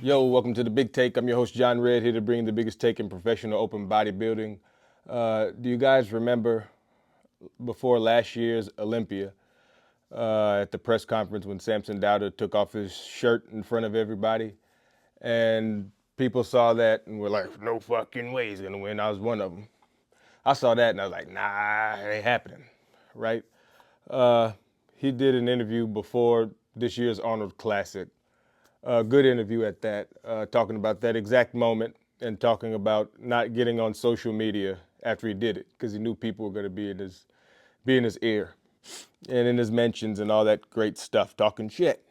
Yo, welcome to the Big Take. I'm your host, John Red, here to bring the biggest take in professional open bodybuilding. Do you guys remember before last year's Olympia at the press conference when Samson Dowda took off his shirt in front of everybody? And people saw that and were like, no fucking way he's going to win. I was one of them. I saw that and I was like, nah, it ain't happening, right? He did an interview before this year's Arnold Classic, a good interview at that, talking about that exact moment and talking about not getting on social media after he did it because he knew people were going to be in his ear and in his mentions and all that great stuff, talking shit,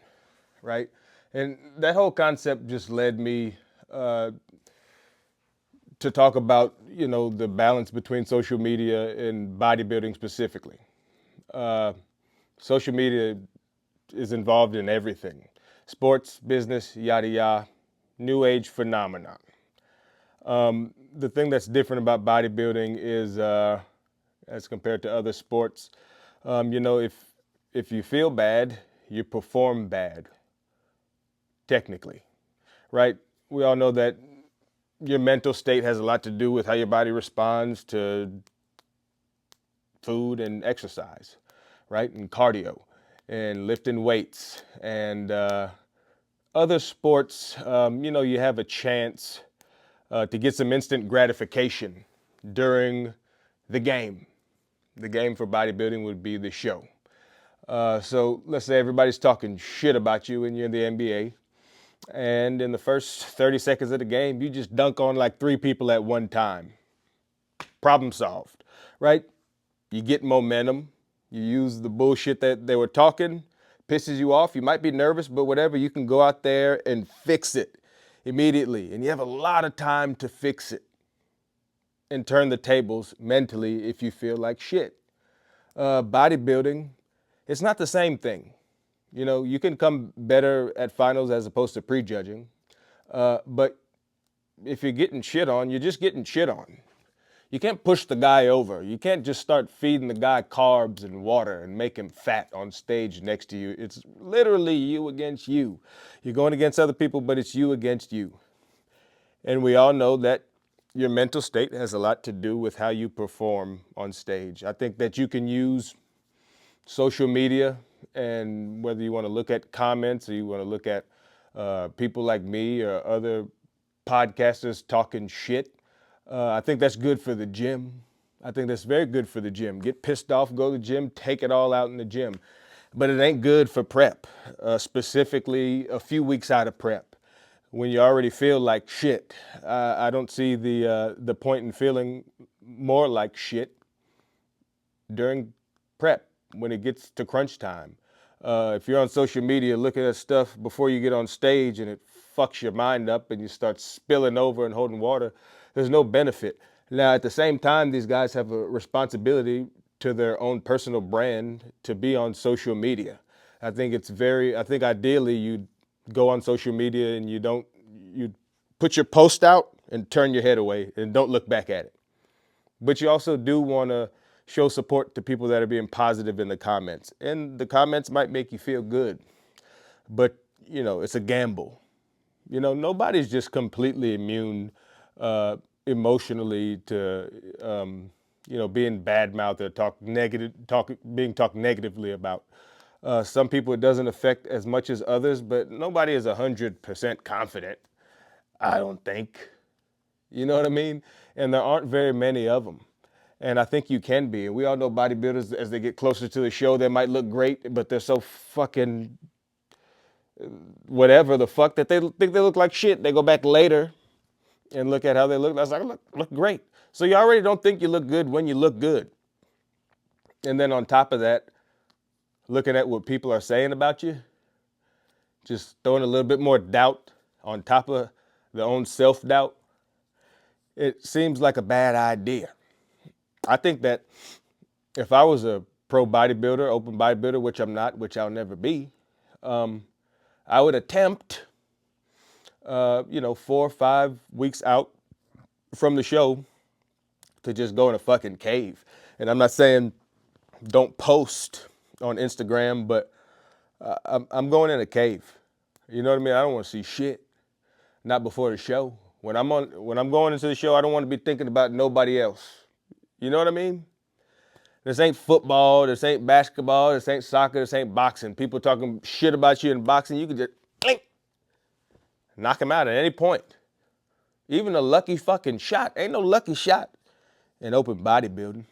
right? And that whole concept just led me to talk about the balance between social media and bodybuilding specifically. Social media is involved in everything: sports, business, yada yada, new age phenomenon. The thing that's different about bodybuilding is, as compared to other sports, if you feel bad, you perform bad, technically, right? We all know that your mental state has a lot to do with how your body responds to food and exercise, right? And cardio and lifting weights and other sports. You have a chance to get some instant gratification during the game. The game for bodybuilding would be the show. So let's say everybody's talking shit about you and you're in the NBA. And in the first 30 seconds of the game, you just dunk on like three people at one time. Problem solved, right? You get momentum. You use the bullshit that they were talking, pisses you off. You might be nervous, but whatever, you can go out there and fix it immediately. And you have a lot of time to fix it and turn the tables mentally if you feel like shit. Bodybuilding, it's not the same thing. You can come better at finals as opposed to prejudging. But if you're getting shit on, you're just getting shit on. You can't push the guy over. You can't just start feeding the guy carbs and water and make him fat on stage next to you. It's literally you against you. You're going against other people, but it's you against you. And we all know that your mental state has a lot to do with how you perform on stage. I think that you can use social media, and whether you want to look at comments or you want to look at people like me or other podcasters talking shit, I think that's good for the gym. I think that's very good for the gym. Get pissed off, go to the gym, take it all out in the gym. But it ain't good for prep, specifically a few weeks out of prep when you already feel like shit. I don't see the point in feeling more like shit during prep when it gets to crunch time. If you're on social media looking at stuff before you get on stage and it fucks your mind up and you start spilling over and holding water, there's no benefit. Now, at the same time, these guys have a responsibility to their own personal brand to be on social media. I think ideally you go on social media and you put your post out and turn your head away and don't look back at it. But you also do want to show support to people that are being positive in the comments. And the comments might make you feel good, but it's a gamble. Nobody's just completely immune emotionally to being bad mouthed or being talked negatively about. Some people it doesn't affect as much as others, but nobody is 100% confident. I don't think. You know what I mean? And there aren't very many of them. And I think you can be. And we all know bodybuilders, as they get closer to the show, they might look great, but they're so fucking whatever the fuck that they think they look like shit. They go back later and look at how they look. I was like, look great. So you already don't think you look good when you look good. And then on top of that, looking at what people are saying about you, just throwing a little bit more doubt on top of their own self-doubt, it seems like a bad idea. I think that if I was a pro bodybuilder, open bodybuilder, which I'm not, which I'll never be, I would attempt, 4 or 5 weeks out from the show to just go in a fucking cave. And I'm not saying don't post on Instagram, but I'm going in a cave. You know what I mean? I don't want to see shit. not before the show. When I'm going into the show, I don't want to be thinking about nobody else. You know what I mean? This ain't football, this ain't basketball, this ain't soccer, this ain't boxing. People talking shit about you in boxing, you can just knock them out at any point. Even a lucky fucking shot. Ain't no lucky shot in open bodybuilding.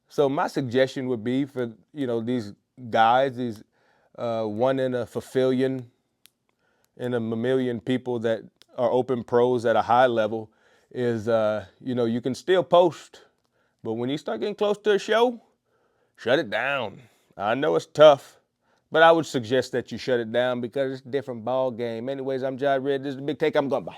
So my suggestion would be for, these guys, these 1 in a fulfillion, in a mammalian people that are open pros at a high level is, you can still post, but when you start getting close to a show, shut it down. I know it's tough, but I would suggest that you shut it down because it's a different ball game. Anyways, I'm Jai Red. This is the Big Take. I'm going. Bye.